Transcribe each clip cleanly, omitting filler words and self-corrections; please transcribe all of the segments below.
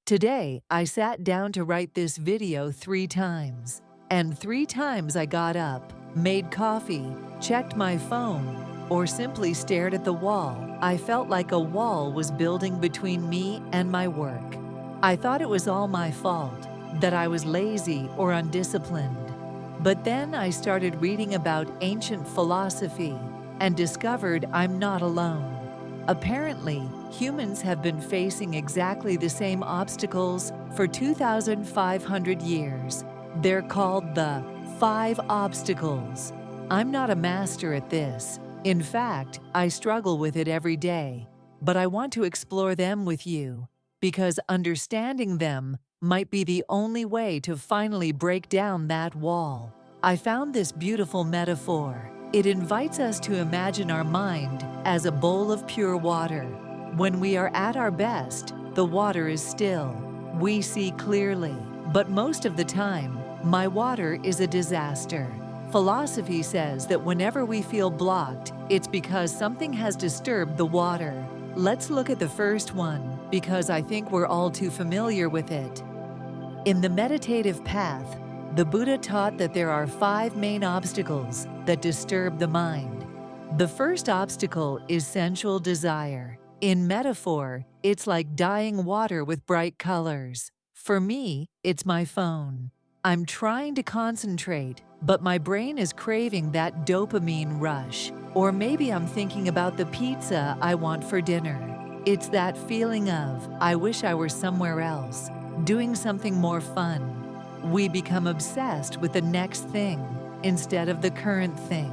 Today, I sat down to write this video 3 times. And 3 times I got up, made coffee, checked my phone, or simply stared at the wall. I felt like a wall was building between me and my work. I thought it was all my fault, that I was lazy or undisciplined. But then I started reading about ancient philosophy and discovered I'm not alone. Apparently, humans have been facing exactly the same obstacles for 2,500 years. They're called the Five Obstacles. I'm not a master at this. In fact, I struggle with it every day. But I want to explore them with you, because understanding them might be the only way to finally break down that wall. I found this beautiful metaphor. It invites us to imagine our mind as a bowl of pure water. When we are at our best, the water is still. We see clearly. But most of the time, my water is a disaster. Philosophy says that whenever we feel blocked, it's because something has disturbed the water. Let's look at the first one, because I think we're all too familiar with it. In the meditative path, the Buddha taught that there are 5 main obstacles that disturb the mind. The first obstacle is sensual desire. In metaphor, it's like dyeing water with bright colors. For me, it's my phone. I'm trying to concentrate, but my brain is craving that dopamine rush. Or maybe I'm thinking about the pizza I want for dinner. It's that feeling of, I wish I were somewhere else, doing something more fun. We become obsessed with the next thing instead of the current thing.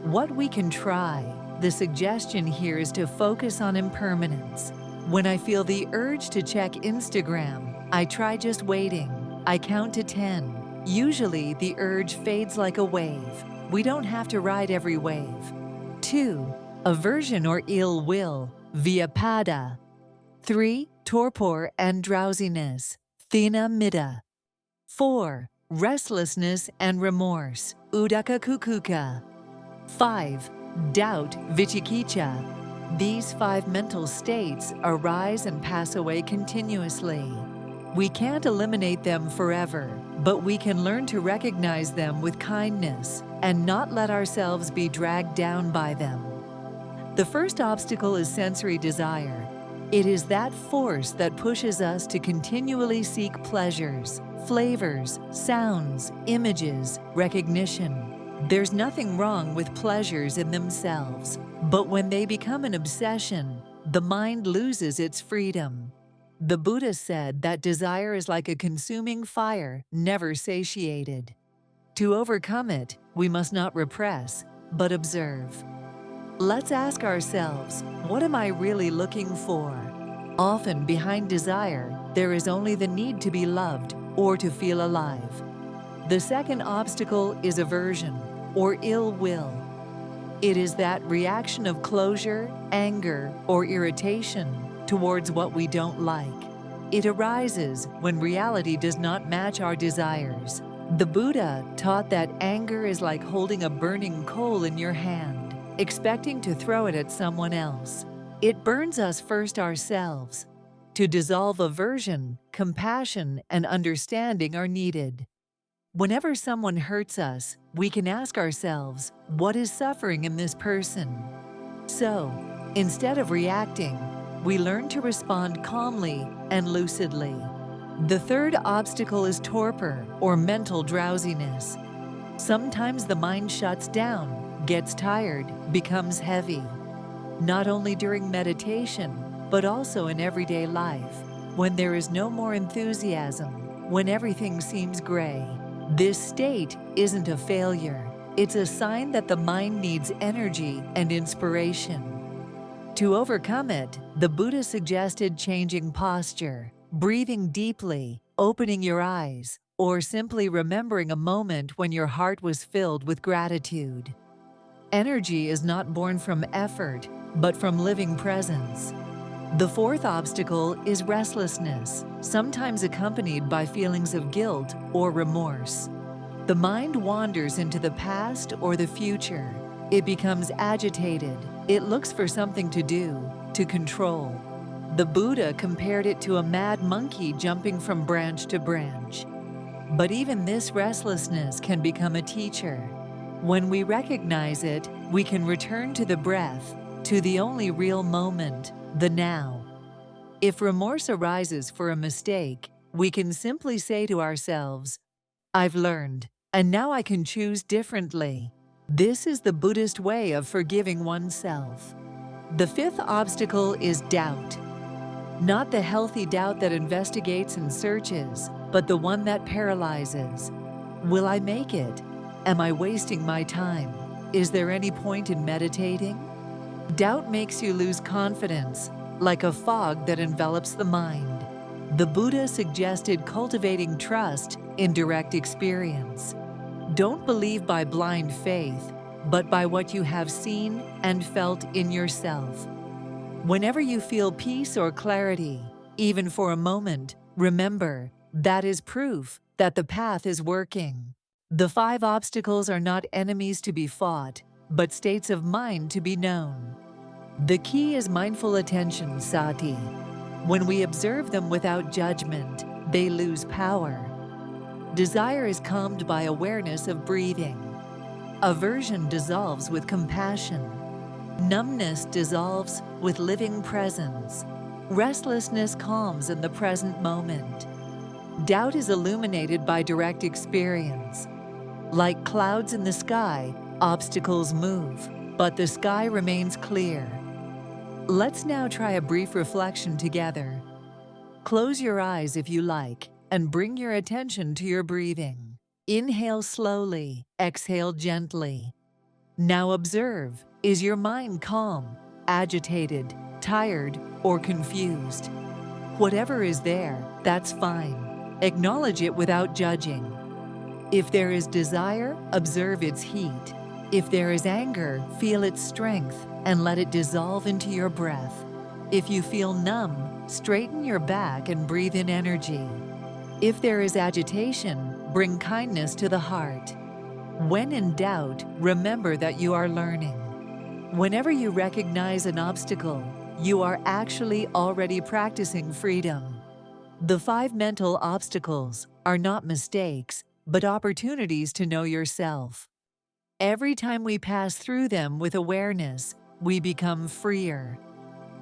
What we can try, the suggestion here is to focus on impermanence. When I feel the urge to check Instagram, I try just waiting. I count to 10. Usually, the urge fades like a wave. We don't have to ride every wave. 2. Aversion or ill will, vyapada. 3. Torpor and drowsiness, thina middha. 4. Restlessness and remorse, uddaka kukuka. 5. Doubt, vichikicha. These 5 mental states arise and pass away continuously. We can't eliminate them forever, but we can learn to recognize them with kindness and not let ourselves be dragged down by them. The first obstacle is sensory desire. It is that force that pushes us to continually seek pleasures, flavors, sounds, images, recognition. There's nothing wrong with pleasures in themselves, but when they become an obsession, the mind loses its freedom. The Buddha said that desire is like a consuming fire, never satiated. To overcome it, we must not repress, but observe. Let's ask ourselves, what am I really looking for? Often behind desire, there is only the need to be loved or to feel alive. The second obstacle is aversion or ill will. It is that reaction of closure, anger, or irritation towards what we don't like. It arises when reality does not match our desires. The Buddha taught that anger is like holding a burning coal in your hand, expecting to throw it at someone else. It burns us first ourselves. To dissolve aversion, compassion and understanding are needed. Whenever someone hurts us, we can ask ourselves, what is suffering in this person? So, instead of reacting, we learn to respond calmly and lucidly. The third obstacle is torpor or mental drowsiness. Sometimes the mind shuts down, gets tired, becomes heavy. Not only during meditation, but also in everyday life, when there is no more enthusiasm, when everything seems gray. This state isn't a failure. It's a sign that the mind needs energy and inspiration. To overcome it, the Buddha suggested changing posture, breathing deeply, opening your eyes, or simply remembering a moment when your heart was filled with gratitude. Energy is not born from effort, but from living presence. The fourth obstacle is restlessness, sometimes accompanied by feelings of guilt or remorse. The mind wanders into the past or the future. It becomes agitated. It looks for something to do, to control. The Buddha compared it to a mad monkey jumping from branch to branch. But even this restlessness can become a teacher. When we recognize it, we can return to the breath, to the only real moment, the now. If remorse arises for a mistake, we can simply say to ourselves, "I've learned, and now I can choose differently." This is the Buddhist way of forgiving oneself. The fifth obstacle is doubt. Not the healthy doubt that investigates and searches, but the one that paralyzes. Will I make it? Am I wasting my time? Is there any point in meditating? Doubt makes you lose confidence, like a fog that envelops the mind. The Buddha suggested cultivating trust in direct experience. Don't believe by blind faith, but by what you have seen and felt in yourself. Whenever you feel peace or clarity, even for a moment, remember, that is proof that the path is working. The 5 obstacles are not enemies to be fought, but states of mind to be known. The key is mindful attention, sati. When we observe them without judgment, they lose power. Desire is calmed by awareness of breathing. Aversion dissolves with compassion. Numbness dissolves with living presence. Restlessness calms in the present moment. Doubt is illuminated by direct experience. Like clouds in the sky, obstacles move, but the sky remains clear. Let's now try a brief reflection together. Close your eyes if you like, and bring your attention to your breathing. Inhale slowly, exhale gently. Now observe, is your mind calm, agitated, tired, or confused? Whatever is there, that's fine. Acknowledge it without judging. If there is desire, observe its heat. If there is anger, feel its strength and let it dissolve into your breath. If you feel numb, straighten your back and breathe in energy. If there is agitation, bring kindness to the heart. When in doubt, remember that you are learning. Whenever you recognize an obstacle, you are actually already practicing freedom. The 5 mental obstacles are not mistakes, but opportunities to know yourself. Every time we pass through them with awareness, we become freer.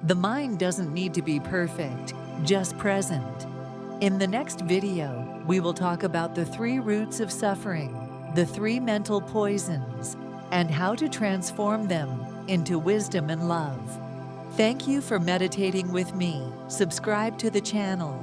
The mind doesn't need to be perfect, just present. In the next video, we will talk about the 3 roots of suffering, the 3 mental poisons, and how to transform them into wisdom and love. Thank you for meditating with me. Subscribe to the channel.